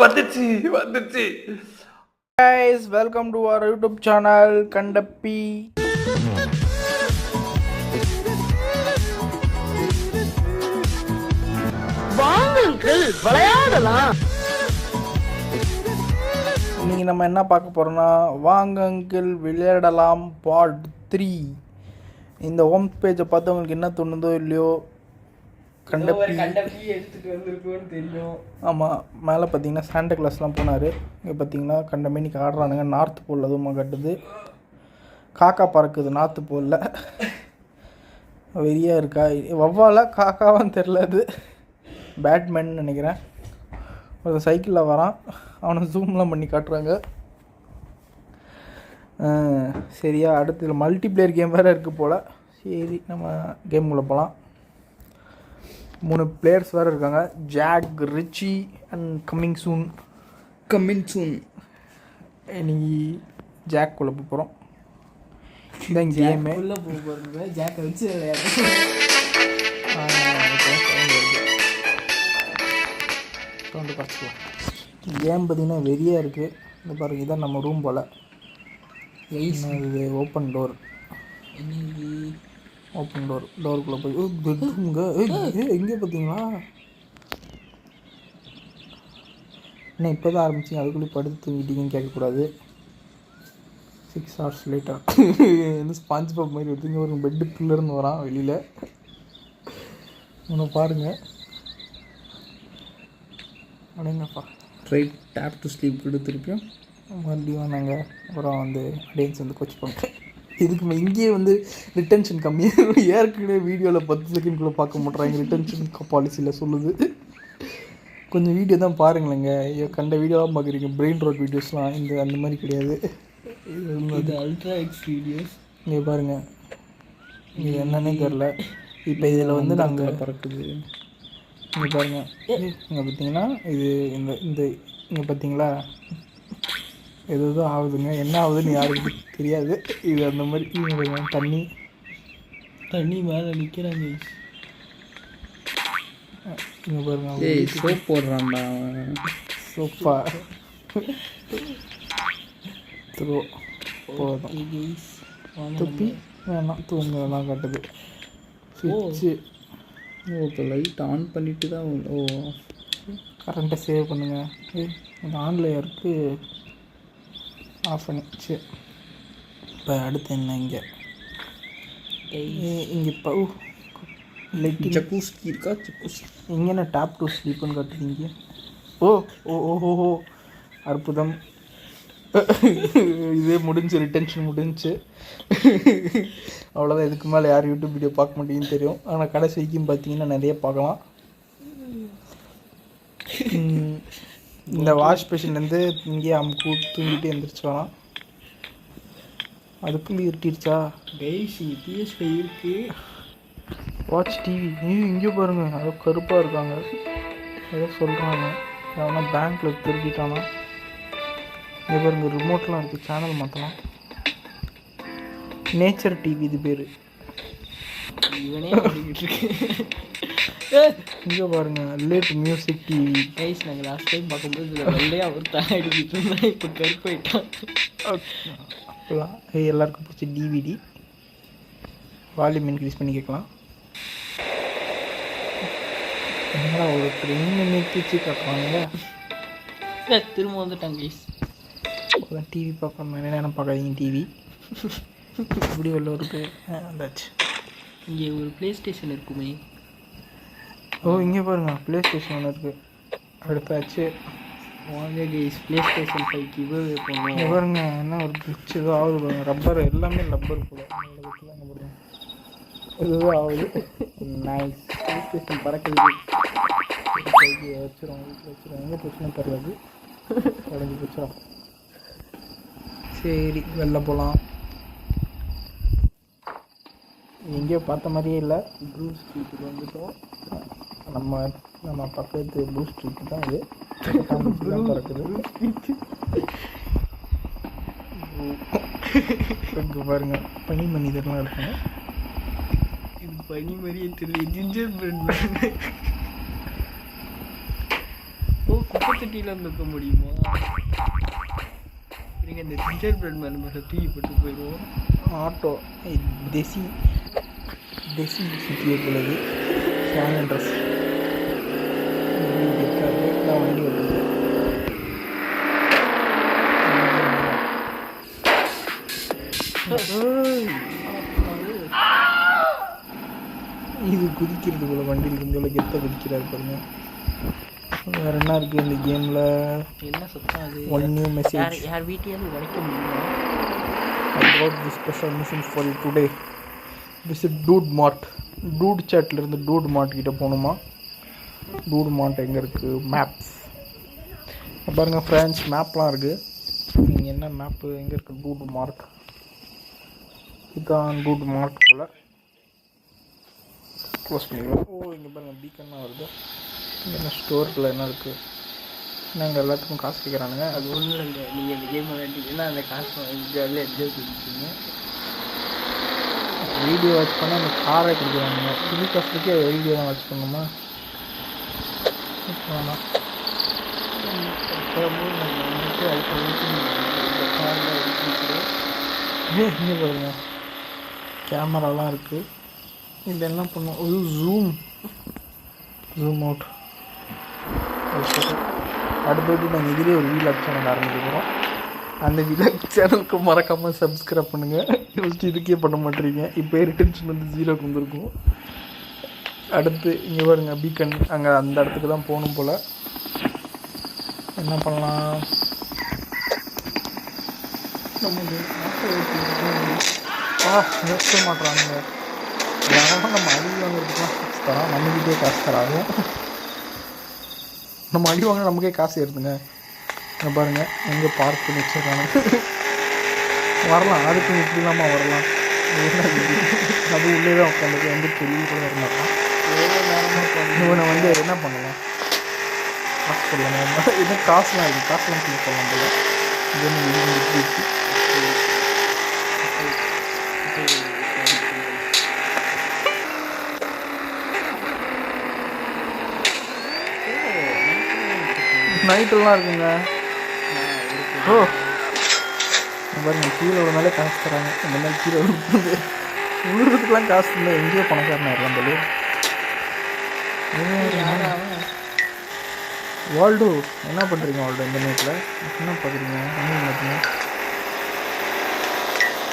வந்துச்சு வந்துச்சு. guys, welcome to our YouTube channel Kandappi. வாங்குங்கள் விளையாடலாம். இன்னைக்கு நம்ம என்ன பார்க்க போறோம்னா வாங்க அங்கிள் விளையாடலாம் பார்ட் 3. இந்த ஹோம் பேஜை பார்த்து உங்களுக்கு என்ன தோணுதோ இல்லையோ கண்டப்பி எடுத்துட்டு வந்திருக்கோன்னு தெரியும். ஆமாம், மேலே பார்த்தீங்கன்னா சாண்டா கிளாஸ்லாம் போனார். இங்கே பார்த்தீங்கன்னா கண்டமேனிக்கு ஆடுறானுங்க. நார்த் போலில் அதுவும் கட்டுது. காக்கா பறக்குது நார்த்து போலில். வெறியாக இருக்கா வவ்வால காக்காவான்னு தெரில. அது பேட்மேன் நினைக்கிறேன். ஒரு சைக்கிளில் வரான். அவனை ஜூம்லாம் பண்ணி காட்டுறாங்க. சரியா, அடுத்து மல்டிப்ளேயர் கேம் வேறு இருக்குது போல். சரி, நம்ம கேமுக்குள்ளே போகலாம். 3 பிளேயர்ஸ் வேறு இருக்காங்க. Jack, Richie and coming soon. இன்னைக்கு ஜாக் குள்ளே போகிறோம். இதான் கேமு. ஜாக்கை வச்சு சவுண்டு குறைச்சிக்கலாம். கேம் பார்த்திங்கன்னா வெறியாக இருக்குது. இந்த பாருங்க, இதான் நம்ம ரூம் போல். இது ஓப்பன் டோர். ஓப்பன் டோருக்குள்ளே போய் பெட்ரூம்ங்க. எங்கே பார்த்தீங்களா? என்ன இப்போ தான் ஆரம்பிச்சிங்க, அதுக்குள்ளே படுத்து தூங்கிட்டீங்கன்னு கேட்கக்கூடாது. 6 hours லேட்டர். என்ன ஸ்பாஞ்ச் பாப் மாதிரி எடுத்துங்க. ஒரு பெட்டு பில்லர்னு வரான் வெளியில். ஒன்று பாருங்கள். அப்படிங்கப்பா ரைட் டேப் டு ஸ்லீப் கொடுத்துருப்பியும் மறுபடியும் நாங்கள் அப்புறம் ஆடியன்ஸ் கோச் பண்ணுறோம். இதுக்கு இங்கேயே ரிட்டென்ஷன் கம்மியாக. ஏற்கனவே வீடியோவில் 10 செகண்ட்குள்ளே பார்க்க மாட்றாங்க. ரிட்டென்ஷன் பாலிசியில் சொல்லுது. கொஞ்சம் வீடியோ தான் பாருங்களேங்க. கண்ட வீடியோலாம் பார்க்குறீங்க. பிரெயின் ரோட் வீடியோஸ்லாம் அந்த மாதிரி கிடையாது. இது அல்ட்ரா எக்ஸ் வீடியோஸ். இங்கே பாருங்கள், இது என்னன்னே தெரில. இப்போ இதில் நாங்கள் பறக்குது. இங்கே பாருங்கள். இங்கே பார்த்தீங்கன்னா இது இந்த இங்கே பார்த்தீங்களா எதோ ஆகுதுங்க. என்ன ஆகுதுன்னு யாருக்கு தெரியாது. இது அந்த மாதிரி தண்ணி மேலே நிற்கிறாங்க. இங்கே பாருங்க, சோப் போடுறான்டா. சோப்பா த்ரோ போதும். துப்பி வேணாம், தூங்கலாம் காட்டுது. சுவிட்சு. இப்போ லைட் ஆன் பண்ணிட்டு தான். கரண்ட்டை சேவ் பண்ணுங்கள். இது ஆன்லைன் இருக்குது, ஆஃப் பண்ணிச்சு. இப்போ அடுத்து என்ன? இங்கே இப்போ லைட்டிங் ஜக்கூஸ்கி இருக்கா? ஜக்கூஸ்கி இங்கே என்ன டாப் டு ஸ்லீப்புன்னு காட்டுறீங்க? ஓ ஓ ஓஹோ, அற்புதம். இதே முடிஞ்சு, ரிட்டென்ஷன் முடிஞ்சு. அவ்வளோதான். இதுக்கு மேலே யார் யூடியூப் வீடியோ பார்க்க மாட்டேங்குன்னு தெரியும். ஆனால் கடைசி வரைக்கும் பார்த்தீங்கன்னா நிறைய பார்க்கலாம். இந்த வாஷ் பேஷன்லேருந்து இங்கேயே தூங்கிட்டு எழுந்திரிச்சு வரலாம். அதுக்குள்ளே இருட்டிடுச்சா? PS5 இருக்கு. Watch TV. இங்கே பாருங்கள், அதோ கருப்பாக இருக்காங்க. ஏதோ சொல்கிறாங்க. எவனா பேங்க்கில் திருப்பிட்டானா? இங்கே பாருங்கள், ரிமோட்லாம் இருக்குது. சேனல் மாற்றலாம். நேச்சர் டிவி இது பேர். இவனே பண்ணிக்கிட்டு இருக்கு. இங்கே பாருங்கள், லேட் மியூசிக் டிவி. கைஸ், நாங்கள் லாஸ்ட் டைம் பார்க்கும்போது இதில் வெள்ளையே அவர் தாடிக்கிட்டு இருந்தால் இப்போ கருப்பாயிட்டான். அப்படிலாம் எல்லாருக்கும் பிடிச்ச டிவிடி. வால்யூம் இன்க்ரீஸ் பண்ணி கேட்கலாம். என்னடா ஒரு ட்ரெயின் நிறுத்திச்சு காட்டுவாங்க. திரும்ப வந்துட்டாங்க கைஸ். டிவி பார்க்கணும். என்ன பார்க்காதீங்க. டிவி இப்படி வெளில இருக்கு. வந்தாச்சு. இங்கே ஒரு ப்ளே ஸ்டேஷன் இருக்குமே. ஓ, இங்கே பாருங்கள், ப்ளே ஸ்டேஷன் ஒன்று இருக்குது. அடுத்தாச்சு. வாங்க கைஸ், ப்ளே ஸ்டேஷன் 5 கிவ்வே பண்ணுவோம். இங்கே பாருங்க, என்ன ஒரு பிரிட்ஜ் ஏதோ ஆகுது பாருங்க. ரப்பர், எல்லாமே ரப்பர் போல. இதுதான் ஆகுது. நைஸ். ப்ளே ஸ்டேஷன் பறக்குது. வச்சிரும் எங்கே போச்சுன்னு தெரியாது. உடஞ்சி போச்சிடும். சரி, வெளில போகலாம். எங்கேயோ பார்த்த மாதிரியே இல்லை. ப்ளூ ஸ்ட்ரீட்டுக்கு வந்துட்டோம். நம்ம பக்கத்து ப்ளூ ஸ்ட்ரீட் தான் இது. பறக்குது. இங்கே பாருங்க, பனி மனிதர்லாம் இருக்காங்க. இது பனி மாதிரியே தெரியல. Ginger bread. குப்பை தொட்டியில் நிற்க முடியுமா? நீங்கள் இந்த ஜிஞ்சர் பிரெட் மேலே மேலே தூக்கி போட்டு போயிடுவோம். ஆட்டோ தேசி தேசி சிட்டியை உள்ளது சேனல் ட்ரெஸ் இருக்காரு. நான் வண்டி ஓட்டுறது இது குதிக்கிறது போல வண்டியில் இருந்து கெத்த குதிக்கிறாரு பாருங்க. வேற என்ன இருக்கு இந்த கேம்ல? என்ன சத்தம் அது? One new message. யார் வீட்டையாவது உடைக்க முடியுமா? I brought this special mission for you today. Visit Dude Mart. Dude chatல இருந்து Dude Mart கிட்ட போகணுமா? Dude Mart எங்கே இருக்குது? மேப்ஸ் பாருங்கள் ஃப்ரெண்ட்ஸ், மேப்லாம் இருக்குது. நீங்கள் என்ன மேப்பு எங்கே இருக்குது? Dude Mart. இதுதான் Dude Mart போல். க்ளோஸ் பண்ணிடுவோம். ஓ இங்கே பாருங்கள் பீக்கன்லாம் வருது. இங்கே என்ன ஸ்டோரில் என்ன இருக்குது? நாங்கள் எல்லாத்துக்கும் காசு கேட்குறானுங்க. அது ஒன்றும் இல்லைங்க. நீங்கள் இந்த கேம் விளையாண்டிங்கன்னா அந்த காசு ஜாலியாக என்ஜாய் பண்ணிக்கிங்க. வீடியோ வாட்ச் பண்ணால் அந்த காரை கொடுக்குறானுங்க. புது காசுக்கே வீடியோ தான் வாட்ச் பண்ணணுமா? வேணாம். அப்புறமும் நம்ம வந்துட்டு அதுக்கு இந்த காரில் எடுத்துக்கிறோம். இங்கே பாருங்க கேமராலாம் இருக்குது. இது என்ன பண்ணும்? ஒரு ஜூம் அவுட். அடுத்தது நாங்கள் இதிலே ஒரு வீலாக் சேனல் ஆரம்பிக்கிறோம். அந்த வீலாக் சேனலுக்கு மறக்காமல் சப்ஸ்கிரைப் பண்ணுங்கள். ஃபஸ்ட்டு இதுக்கே பண்ண மாட்டேறீங்க. இப்போ ரிட்டன்ஷன் வந்து 0க்கு வந்துருக்கும். அடுத்து இங்கே பாருங்க பீக்கன், அங்கே அந்த இடத்துக்கு தான் போகணும் போல். என்ன பண்ணலாம்? நமக்கு நிறுத்த மாட்டுறாங்க. யாரும் நம்ம அடி வாங்குறதுக்குலாம் காசு தரோம், நம்மகிட்டே காசு தராங்க. நம்ம அடி வாங்க நமக்கே காசு ஏறுதுங்க. இங்கே பாருங்கள் எங்கே பார்க் பண்ணி வச்சுருக்காங்க. வரலாம், அதுக்கு இப்படி இல்லாமல் வரலாம். அது உள்ளே தான் உட்காந்துருக்கு. வந்து வெளியே கூட வர மாட்டான். இவனை வந்து என்ன பண்ணலாம்? காசு சொல்லலாம். என்ன காசுலாம் இருக்குது, காசுலாம் கிளிக் பண்ணலாம் போல. இது நைட்டெல்லாம் இருக்குங்க. ஓ பாருங்க கீழே விழுந்தாலே காசு தராங்க. இந்த மாதிரி கீழே விழுந்து விழுறதுக்குலாம் காசு இல்லை. எங்கேயோ பணக்காரனா இருக்கலாம் போல. வால்டோ என்ன பண்ணுறீங்க? வால்டோ இந்த நேரத்தில் என்ன பார்க்குறீங்க? என்ன பார்த்தீங்க?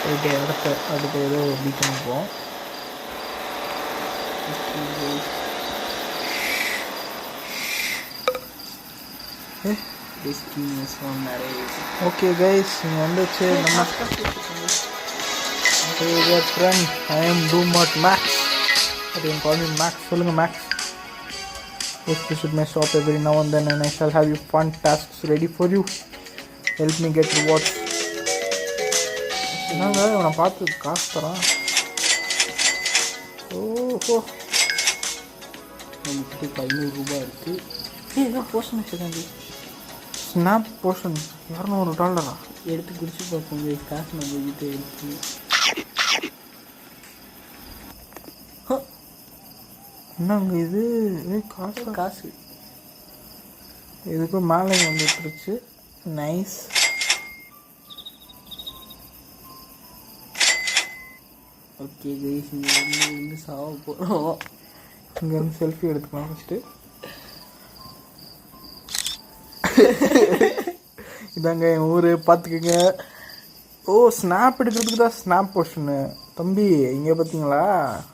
போயிட்டு அடுத்த ஏதோ பீக்கன் போவோம். ஓகே கைஸ், நீங்கள் வந்துச்சு நம்ம ஃப்ரெண்ட். ஐ எம் டூமார்ட் மேக்ஸ். அது என் கால் மீ மேக்ஸ். சொல்லுங்கள் Max. Yes, visit my shop every now and then and I shall have you fun tasks ready for you. Help me get rewards. என்னங்க நான் பார்த்து காசு தரான். ஓஹோ நம்மக்கிட்ட 500 ரூபாய் இருக்குது. ஏதோ போர்ஷன் வச்சுருக்காங்க. ஸ்னாப் போர்ஷன் $200 எடுத்து குடிச்சு பார்ப்போம். காசு நம்ம கிட்ட எடுத்து என்னங்க இது? காசு இதுக்கு மேலே வந்துட்டுருச்சு. நைஸ். ஓகே கைஸ், இங்கே சாவ போகிறோம். இங்கே வந்து செல்ஃபி எடுத்துக்கலாம் ஃபஸ்ட்டு. இதாங்க என் ஊர் பார்த்துக்கோங்க. ஓ ஸ்னாப் எடுக்கிறதுக்கு தான் ஸ்னாப் போர்ஷனு. தம்பி இங்கே பார்த்தீங்களா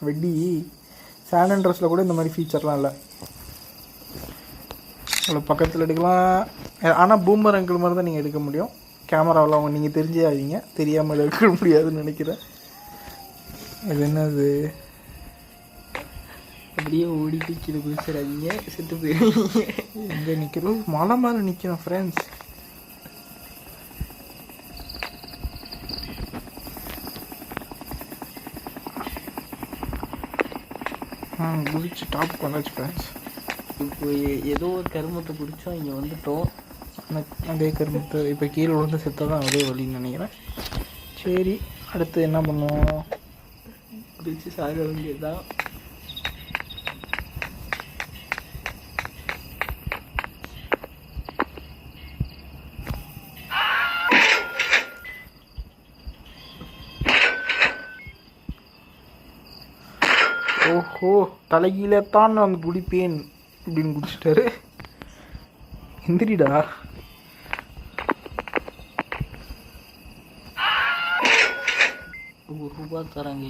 வெட்டி சான் அண்ட்ரஸில் கூட இந்த மாதிரி ஃபீச்சர்லாம் இல்லை. அவ்வளோ பக்கத்தில் எடுக்கலாம். ஆனால் பூமர் அங்கிள் மாதிரி தான் நீங்கள் எடுக்க முடியும். கேமராவில் அவங்க நீங்கள் தெரிஞ்சே ஆவீங்க. தெரியாமல் எடுக்க முடியாதுன்னு நினைக்கிறேன். இது என்னது? அப்படியே ஓடிட்டு கீழே குதிச்சிடாதீங்க, செத்து போயிடுவீங்க. எங்கே நிற்கிறோம்? மலை மேலே நிற்கிறோம் ஃப்ரெண்ட்ஸ். குடிச்சு டாப் பண்ணாச்சு ஃப்ரெண்ட்ஸ். இப்போ ஏதோ ஒரு கருமத்தை குடித்தோம், இங்கே வந்துட்டோம். அதே கருமத்தை இப்போ கீழே விழுந்து செத்தா தான் அதே வழின்னு நினைக்கிறேன். சரி அடுத்து என்ன பண்ணுவோம்? குடிச்சு சாக வேண்டியதுதான். ஓஹோ தலைகீழே தான் நான் வந்து குடிப்பேன் அப்படின்னு குடிச்சிட்டாரு. எந்திரிடா. ₹1 தராங்க.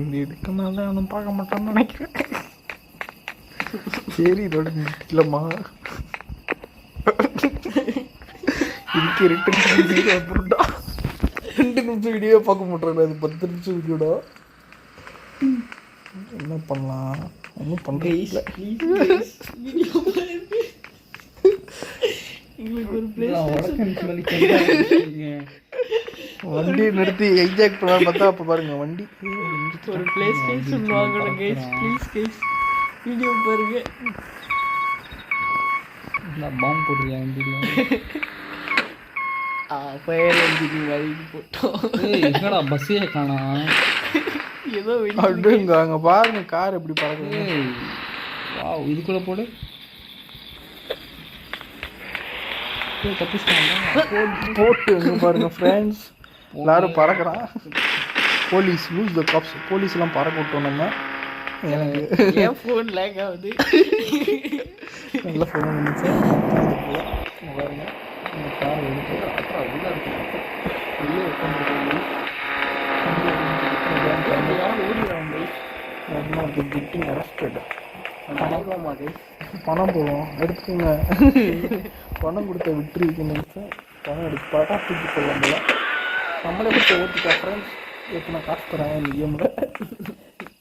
இந்த இதுக்குனால அவனும் பார்க்க மாட்டான்னு நினைக்கிறேன். சரி இதோட இல்லைம்மா இதுக்கு 2 நிமிஷம் அப்புறம்டா 2 நிமிஷம் வீடியோ பார்க்க மாட்டேன். அது 10 நிமிஷம் வீடியோடா. என்ன பண்ணலாம் ஒன்றும் பண்ணுறீங்கள. வண்டி நிறுத்தி எக்ஸாக்ட் பண்ண பார்த்தா அப்போ பாருங்க வண்டி ஒரு PlayStation வாங்கணும் கைஸ். ப்ளீஸ் கைஸ் வீடியோ பாருங்க. நான் பாம்பு போட்டுருக்கேன் வீடியோ. ஃபயர் என்ஜின் வழிக்கு போட்டோம். எங்கடா பஸ்ஸே காணா. ஏதோ அப்படிங்க அங்கே பாருங்க கார் எப்படி பறக்குது. வா இதுக்குள்ளே போடு. போட்டு இங்கே பாருங்க ஃப்ரெண்ட்ஸ் எல்லாரும் பறக்கிறான். Police loose the cops. போலீஸ்லாம் பறக்க விட்டோம் நம்ம. எனக்கு என் ஃபோன் லேக் ஆகுது. நல்ல ஃபோன் வந்துச்சு. பாருங்க இந்த கார் எடுத்து அப்புறம் உள்ளே இருக்கு. உள்ளே உட்காந்துருக்காங்க. பணம் போகும் எடுத்துக்கோங்க. பணம் கொடுத்த விட்டுருக்கீங்க. பணம் எடுத்து பார்த்தா தூக்கி போடலாம் போல. நம்மளே கொடுத்த ஓட்டிக்கா ஃப்ரெண்ட்ஸ். இப்போ நான் காசு தரேன் இந்த கேமில்.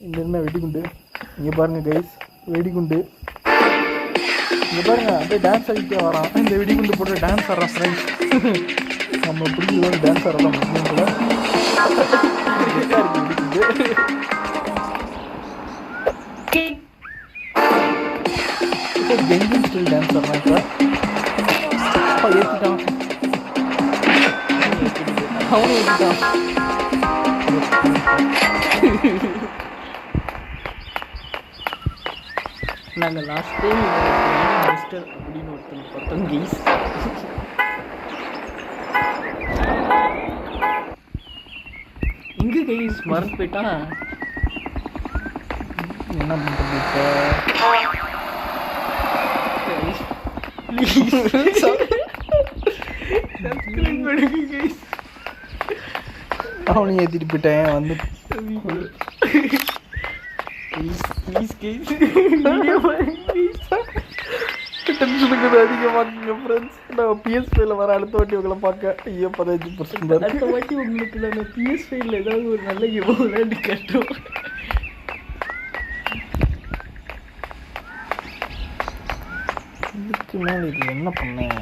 இங்கே என்ன வெடிகுண்டு. இங்கே பாருங்கள் கைஸ் வெடிகுண்டு. இங்கே பாருங்கள் அப்படியே டான்ஸ் ஆகிட்டே வரான். இந்த வெடிகுண்டு போட்டு டான்ஸ் ஆடுறான் ஃப்ரெண்ட்ஸ். நம்ம பிடிக்கிறது டான்ஸ் ஆடலாம் முடியும் போல. வெடிகுண்டு கெங்கிங் ஸ்டில் டான்ஸ் ஆடுறான். இப்போ ஏற்றிட்டான். அவனும் ஏற்றிட்டான். நாங்கள் லாஸ்ட் டைம் மிஸ்டர் அப்படின்னு ஒருத்தங்க பார்த்தோம் கைஸ். இங்கே கைஸ் மறந்து போயிட்டான். என்ன பண்ணுறது இப்போ. அவனையும் ஏற்றிட்டு போயிட்டேன் வந்து. டென்ஷனுக்கு அதிகமாக்குங்க ஃப்ரெண்ட்ஸ். நான் PS5 வர அடுத்த வாட்டி உங்களை பார்க்க 15% அடுத்த வாட்டி உங்களுக்கு நாங்கள் PS5 ஏதாவது ஒரு நல்ல கேம் விளையாண்டு கேட்டோம். இதுக்கு மேலே இது என்ன பண்ணேன்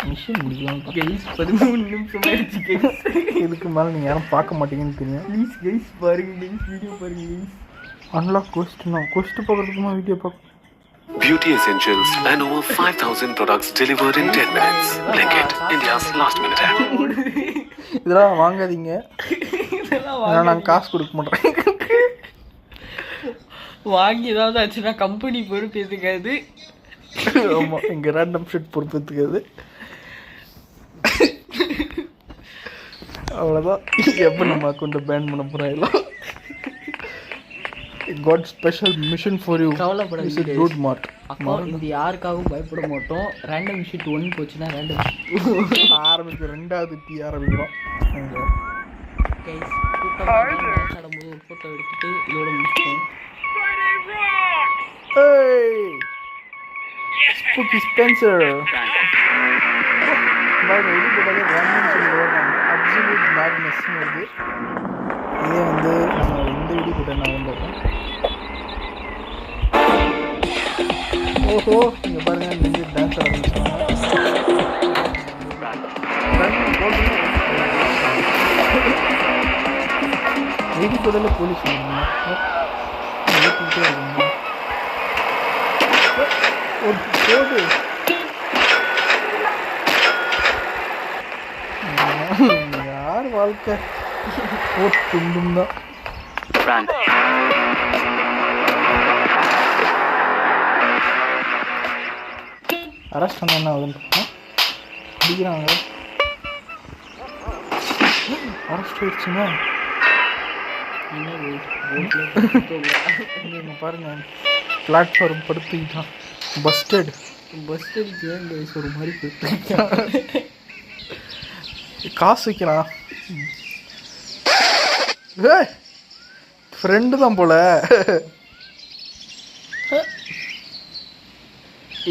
மிஷின் முடிக்கலாம் கைஸ் 13 நிமிஷம் ஆயிடுச்சு கைஸ். இதுக்கு மேலே நீங்கள் யாரும் பார்க்க மாட்டீங்கன்னு தெரியும். ப்ளீஸ் கைஸ் பாருங்க கைஸ் வீடியோ பாருங்க கைஸ். அன்லாக் கொஸ்டினா கொஸ்ட் பார்க்குறதுக்குமா வீடியோ பார்க்க. Beauty essentials and over 5,000 products delivered in 10 minutes. Blinkit, India's last minute app. இதெல்லாம் வாங்காதீங்க. இதெல்லாம் நாங்கள் காசு கொடுக்க மாட்டேன். வாங்கி ஏதாவது ஆச்சுன்னா கம்பெனி பொறுப்பு எதுக்காது. ஆமாம் எங்கள் ரேண்டம் ஷிட் பொறுப்பு எடுத்துக்காது. அவ்வளோதான். எப்போ நம்ம அக்கௌண்ட்டை பேன் பண்ண போகிறோம் எல்லாம். God special mission for you. கவலைப்படாதீங்க It's a good mark. இந்த யாருக்காகவும் பயப்பட மாட்டோம். ரேண்டம் ஷீட் 1 போச்சுன்னா ரேண்டம் ஷீட் ஆரம்பிக்கும். 2வது டீ ஆரம்பிக்கிறோம். கைஸ் கூட்டம் ஆடும்போது ஒரு ஃபோட்டோ எடுத்துட்டு இதோட முடிச்சிட்டோம். Spooky Spencer. பாருங்க இது போட்டாலே ரேண்டம் சொல்லி ஓடுறாங்க. அப்சல்யூட் மேட்னஸ்னு வருது. இதே வந்து நம்ம இந்த வீடியோ போட்ட நான் வந்துடுறேன். ஓஹோ இங்கே பாருங்க இங்கே டான்ஸ் ஆரம்பிச்சாங்க. வீடி போடல போலீஸ் ஏற்றிக்கிட்டே இருக்காங்க. ஒரு போடு யார் வாழ்க்கை போட்டுண்டும் தான். அரெஸ்ட் பண்ண என்ன ஆகுதுன்னு அடிக்கிறாங்க. அரெஸ்ட் ஆயிடுச்சுங்க. என்னது இங்கே பாருங்கள், பிளாட்ஃபார்ம் படுத்துக்கிட்டான். பஸ்டட். பஸ் அடிக்க கைஸ் ஒரு மாதிரி போயிட்டு காசு வைக்கிறான். ஃப்ரெண்டு தான் போல.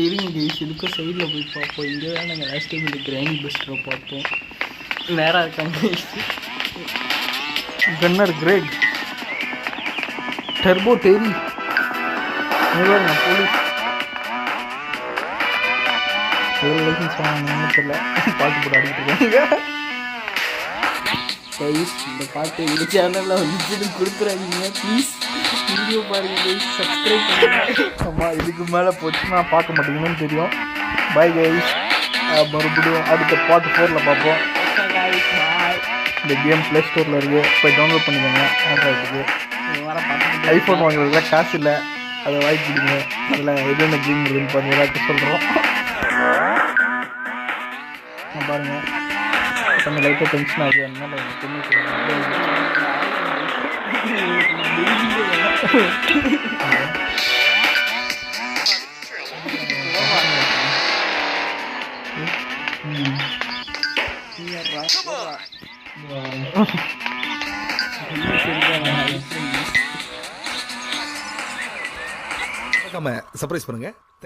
இருங்க கைஸ், இதுக்கும் சைடில் போய் பார்ப்போம். இங்கே தான் நாங்கள் லாஸ்ட் டைம் இந்த கிராணி பஸ்டரை பார்த்தோம். நேராக இருக்காங்க guys. Gunner Craig, Turbo Terry, police licence வாங்கினு தெரியல, பாட்டு போட்டு அடிக்கிட்டு இருக்காங்க. கைஸ் இந்த பாட்டு இந்த சேனலில் வந்துட்டு கொடுத்துறாதீங்க ப்ளீஸ். வீடியோ பாருங்க கைஸ், சப்ஸ்கிரைப் பண்ணுங்க. ஆமாம், இதுக்கு மேலே போச்சுன்னா பார்க்க மாட்டீங்கன்னு தெரியும். பை கைஸ், மறுபடியும் அடுத்த பார்ட் 4ல் பார்ப்போம். பாய். இந்த கேம் ப்ளே ஸ்டோரில் இருக்குது, போய் டவுன்லோட் பண்ணிக்கோங்க. ஆண்ட்ராய்டுக்கு வர பார்த்துட்டு ஐஃபோன் வாங்குறதுல காசு இல்லை, அதை வாங்கி கொடுங்க. அதில் என்னென்ன கேம் இருக்குதுன்னு பார்த்து எல்லாத்தையும் சொல்கிறோம். பாருங்கள், கொஞ்சம் லைட்டாக டென்ஷன் ஆகுது, அதனால சர்ப்ரைஸ் பண்ணுங்க.